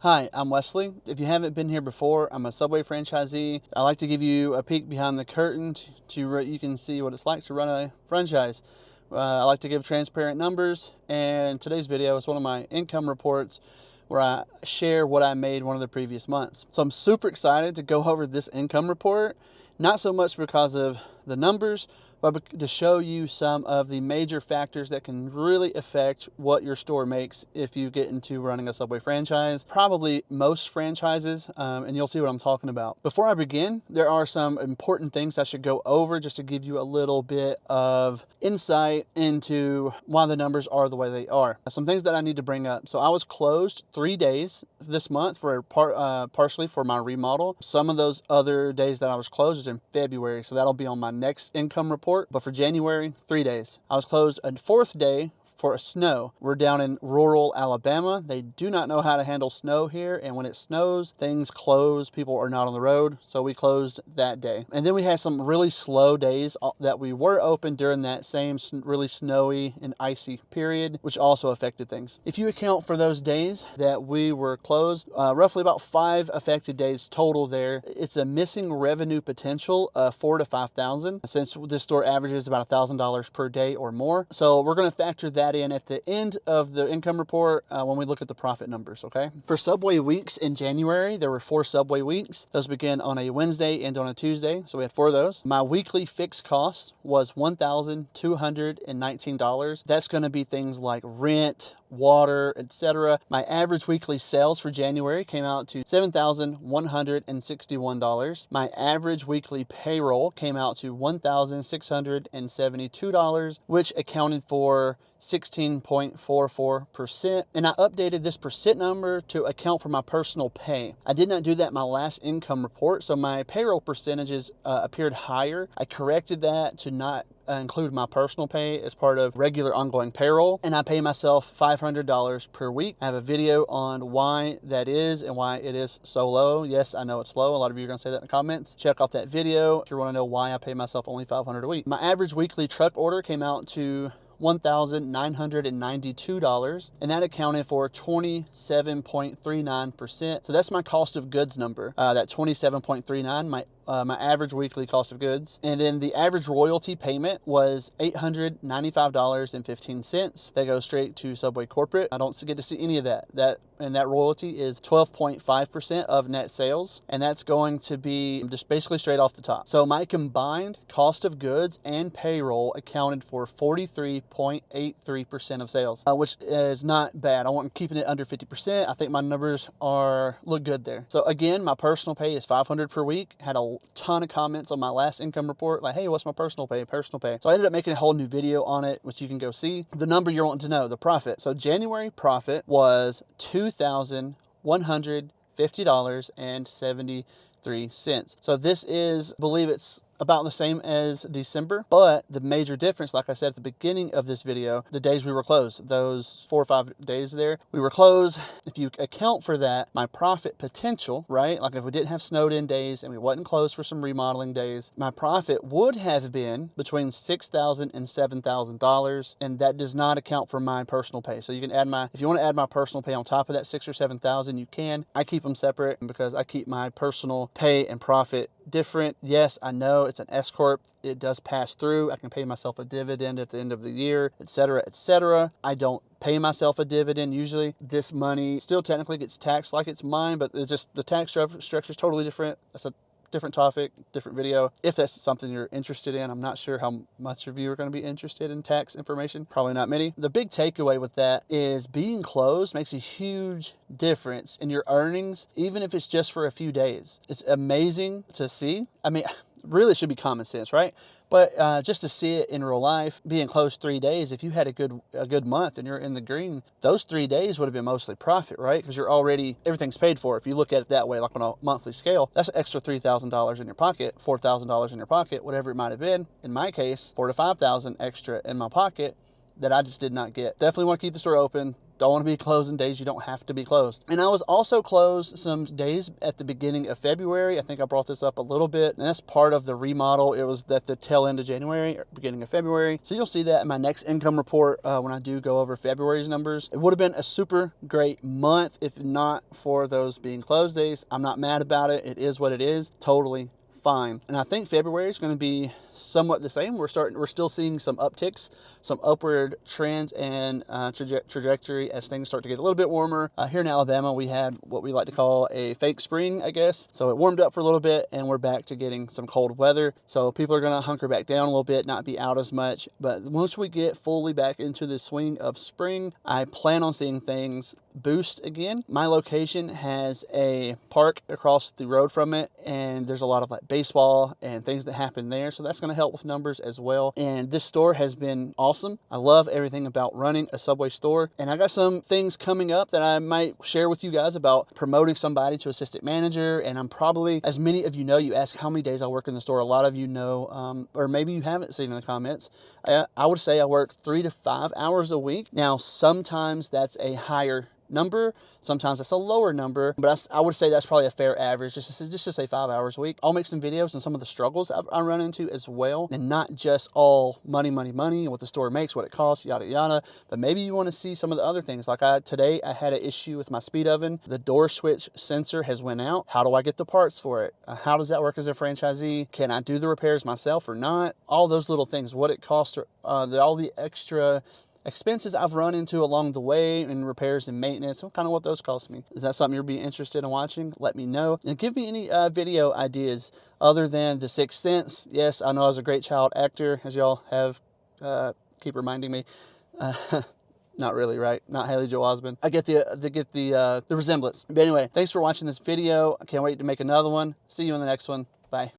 Hi, I'm Wesley. If you haven't been here before, I'm a Subway franchisee. I like to give you a peek behind the curtain you can see what it's like to run a franchise. I like to give transparent numbers, and today's video is one of my income reports where I share what I made one of the previous months. So I'm super excited to go over this income report, not so much because of the numbers, but to show you some of the major factors that can really affect what your store makes if you get into running a Subway franchise. Probably most franchises, and you'll see what I'm talking about. Before I begin, there are some important things I should go over just to give you a little bit of insight into why the numbers are the way they are. Some things that I need to bring up. So I was closed 3 days this month for partially for my remodel. Some of those other days that I was closed is in February, so that'll be on my next income report. But for January, 3 days. I was closed a fourth day for a snow. We're down in rural Alabama. They do not know how to handle snow here, and when it snows, things close. People are not on the road, so we closed that day. And then we had some really slow days that we were open during that same really snowy and icy period, which also affected things. If you account for those days that we were closed, roughly about 5 affected days total there, it's a missing revenue potential of $4,000 to $5,000, since this store averages about $1,000 per day or more. So we're going to factor that in at the end of the income report when we look at the profit numbers, okay? For Subway weeks in January, there were 4 Subway weeks. Those begin on a Wednesday and on a Tuesday, so we had 4 of those. My weekly fixed cost was $1,219. That's going to be things like rent, water, etc. My average weekly sales for January came out to $7,161. My average weekly payroll came out to $1,672, which accounted for 16.44%. And I updated this percent number to account for my personal pay. I did not do that in my last income report, so my payroll percentages appeared higher. I corrected that to not include my personal pay as part of regular ongoing payroll, and I pay myself $500 per week. I have a video on why that is and why it is so low. Yes, I know it's low. A lot of you are going to say that in the comments. Check out that video if you want to know why I pay myself only $500 a week. My average weekly truck order came out to $1,992, and that accounted for 27.39%. So that's my cost of goods number, that 27.39, my average weekly cost of goods. And then the average royalty payment was $895.15. That goes straight to Subway corporate. I don't get to see any of that. That royalty is 12.5% of net sales, and that's going to be just basically straight off the top. So my combined cost of goods and payroll accounted for 43.83% of sales, which is not bad. I want keeping it under 50%. I think my numbers look good there. So again, my personal pay is $500 per week. Had a ton of comments on my last income report, like, hey, what's my personal pay? So I ended up making a whole new video on it, which you can go see. The number you're wanting to know, the profit. So January profit was $2,150.73. So this is, I believe it's about the same as December, but the major difference, like I said at the beginning of this video, the days we were closed, those 4 or 5 days there, we were closed. If you account for that, my profit potential, right? Like if we didn't have snowed in days and we wasn't closed for some remodeling days, my profit would have been between $6,000 and $7,000, and that does not account for my personal pay. So you can add if you want to add my personal pay on top of that $6,000 or $7,000, you can. I keep them separate because I keep my personal pay and profit different. Yes, I know it's an S corp. It does pass through. I can pay myself a dividend at the end of the year, etc., etc. I don't pay myself a dividend usually. This money still technically gets taxed like it's mine, but it's just the tax structure is totally different. That's a different topic, different video. If that's something you're interested in, I'm not sure how much of you are going to be interested in tax information. Probably not many. The big takeaway with that is being closed makes a huge difference in your earnings, even if it's just for a few days. It's amazing to see. I mean, really, it should be common sense, right? But just to see it in real life, being closed 3 days, if you had a good month and you're in the green, those 3 days would have been mostly profit, right? Because everything's paid for. If you look at it that way, like on a monthly scale, that's an extra $3,000 in your pocket, $4,000 in your pocket, whatever it might have been. In my case, $4,000 to $5,000 extra in my pocket that I just did not get. Definitely want to keep the store open. don't want to be closing days you don't have to be closed. And I was also closed some days at the beginning of February. I think I brought this up a little bit, and that's part of the remodel. It was at the tail end of January, or beginning of February. So you'll see that in my next income report when I do go over February's numbers. It would have been a super great month if not for those being closed days. I'm not mad about it. It is what it is. Totally fine. And I think February is going to be somewhat the same. We're still seeing some upticks, some upward trends and trajectory as things start to get a little bit warmer. Here in Alabama, we had what we like to call a fake spring, I guess. So it warmed up for a little bit and we're back to getting some cold weather. So people are going to hunker back down a little bit, not be out as much. But once we get fully back into the swing of spring, I plan on seeing things boost again. My location has a park across the road from it, and there's a lot of like baseball and things that happen there. So that's going to help with numbers as well. And this store has been awesome. I love everything about running a Subway store. And I got some things coming up that I might share with you guys about promoting somebody to assistant manager. And I'm probably, as many of you know, you ask how many days I work in the store. A lot of you know, or maybe you haven't seen in the comments. I would say I work 3 to 5 hours a week. Now, sometimes that's a higher number, sometimes it's a lower number, but I would say that's probably a fair average, just to say 5 hours a week. I'll make some videos on some of the struggles I run into as well, and not just all money, and what the store makes, what it costs, yada yada, but maybe you want to see some of the other things. Like today I had an issue with my speed oven. The door switch sensor has went out. How do I get the parts for it? How does that work as a franchisee? Can I do the repairs myself or not? All those little things, what it costs, all the extra expenses I've run into along the way in repairs and maintenance, kind of what those cost me. Is that something you'd be interested in watching? Let me know. And give me any video ideas other than The Sixth Sense. Yes, I know I was a great child actor, as y'all have keep reminding me. Not really, right? Not Haley Joel Osment. I get the resemblance. But anyway, thanks for watching this video. I can't wait to make another one. See you in the next one.